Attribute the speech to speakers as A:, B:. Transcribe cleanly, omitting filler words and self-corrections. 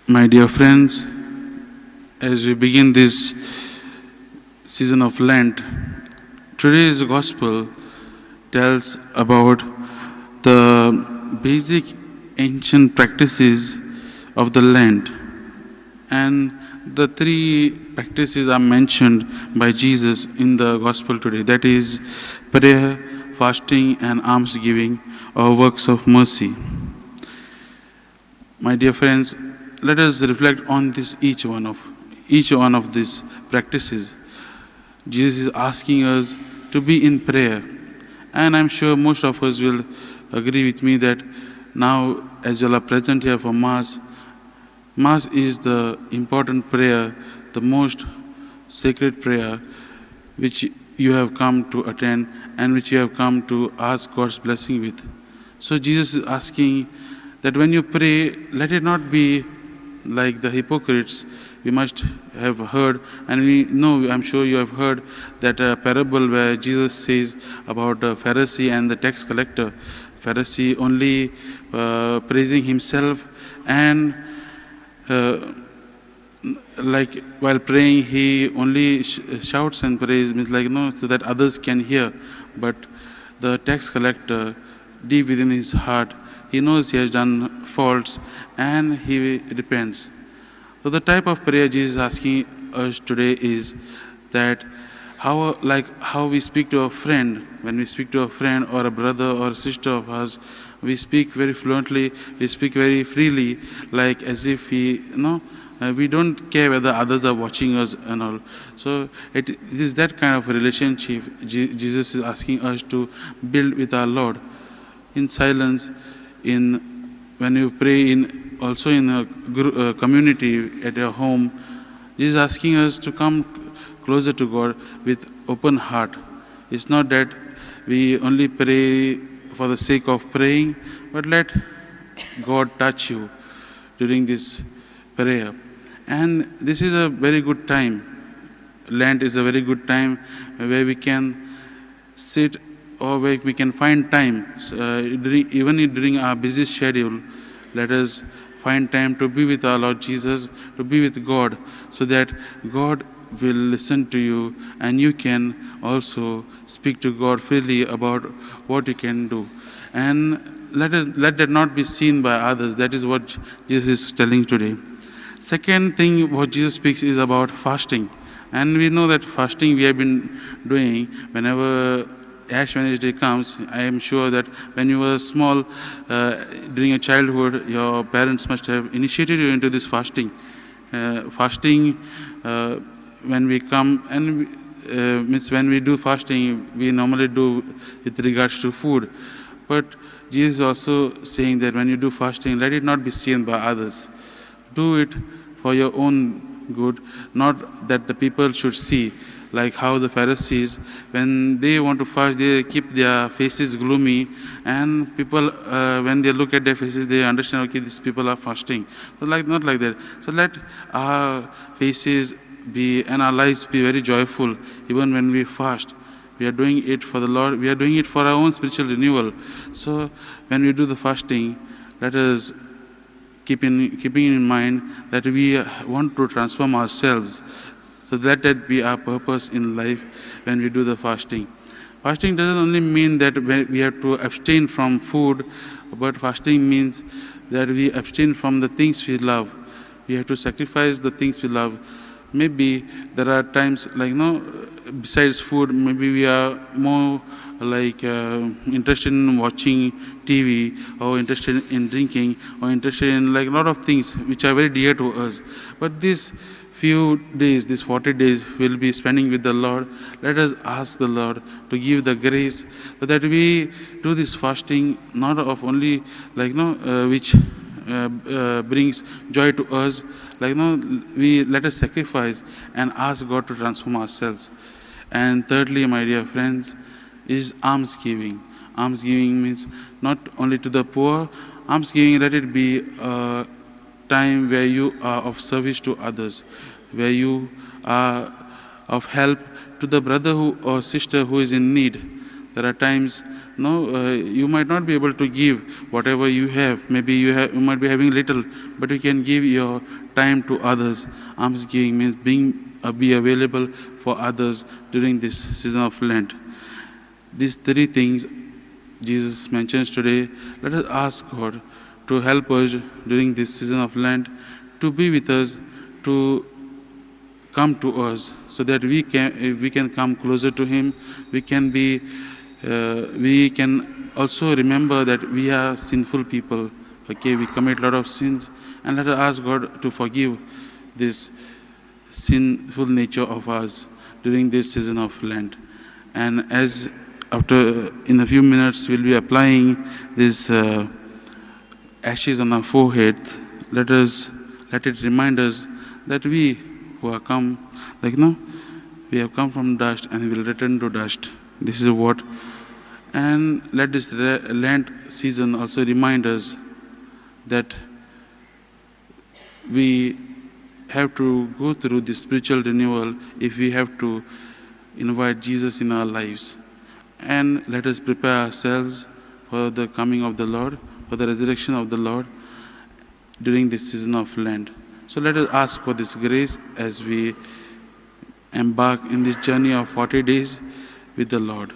A: My dear friends, as we begin this season of Lent, today's gospel tells about the basic ancient practices of the Lent. And the three practices are mentioned by Jesus in the gospel today. That is prayer, fasting, and almsgiving, or works of mercy. My dear friends, let us reflect on each one of these practices. Jesus is asking us to be in prayer, and I'm sure most of us will agree with me that now, as you are present here for Mass, Mass is the important prayer, the most sacred prayer which you have come to attend and which you have come to ask God's blessing with. So Jesus is asking that when you pray, let it not be like the hypocrites. We must have heard, and we know, I'm sure you have heard that parable where Jesus says about the Pharisee and the tax collector. Pharisee only praising himself, and like while praying he only shouts and prays, means like so that others can hear. But the tax collector, deep within his heart, he knows he has done faults and he repents. So the type of prayer Jesus is asking us today is that how we speak to a friend. When we speak to a friend or a brother or a sister of ours, we speak very fluently, we speak very freely, like as if we don't care whether others are watching us and all. So it is that kind of relationship Jesus is asking us to build with our Lord in silence. When you pray also in a community at your home, Jesus is asking us to come closer to God with open heart. It's not that we only pray for the sake of praying, but let God touch you during this prayer. And this is a very good time. Lent is a very good time where we can sit or where we can find time, even during our busy schedule. Let us find time to be with our Lord Jesus, to be with God, so that God will listen to you and you can also speak to God freely about what you can do. And let that not be seen by others. That is what Jesus is telling today. Second thing what Jesus speaks is about fasting. And we know that fasting we have been doing whenever Ash Wednesday comes. I am sure that when you were small, during your childhood, your parents must have initiated you into this fasting. Fasting, when we come and means when we do fasting, we normally do with regards to food. But Jesus is also saying that when you do fasting, let it not be seen by others. Do it for your own good, not that the people should see. Like how the Pharisees, when they want to fast, they keep their faces gloomy, and people, when they look at their faces, they understand, okay, these people are fasting. So not like that. So let our faces be and our lives be very joyful, even when we fast. We are doing it for the Lord. We are doing it for our own spiritual renewal. So when we do the fasting, let us keeping in mind that we want to transform ourselves. So let that be our purpose in life when we do the fasting. Fasting doesn't only mean that we have to abstain from food, but fasting means that we abstain from the things we love. We have to sacrifice the things we love. Maybe there are times besides food, maybe we are more interested in watching TV, or interested in drinking, or interested in a lot of things which are very dear to us. But these few days, these 40 days we'll be spending with the Lord. Let us ask the Lord to give the grace so that we do this fasting not of only which brings joy to us. We let us sacrifice and ask God to transform ourselves. And thirdly, my dear friends, is almsgiving. Almsgiving means not only to the poor. Almsgiving, let it be a time where you are of service to others, where you are of help to the brother or sister who is in need. There are times, you might not be able to give whatever you have. Maybe you might be having little, but you can give your time to others. Alms giving means be available for others during this season of Lent. These three things Jesus mentions today. Let us ask God to help us during this season of Lent, to be with us, to come to us, so that we can come closer to Him. We can also remember that we are sinful people. Okay, we commit a lot of sins, and let us ask God to forgive this sinful nature of us during this season of Lent. And as in a few minutes we'll be applying this ashes on our forehead, let it remind us that we who have come, we have come from dust and we will return to dust. This is what. And let this Lent season also remind us that we have to go through this spiritual renewal if we have to invite Jesus in our lives. And let us prepare ourselves for the coming of the Lord, for the resurrection of the Lord during this season of Lent. So let us ask for this grace as we embark in this journey of 40 days with the Lord.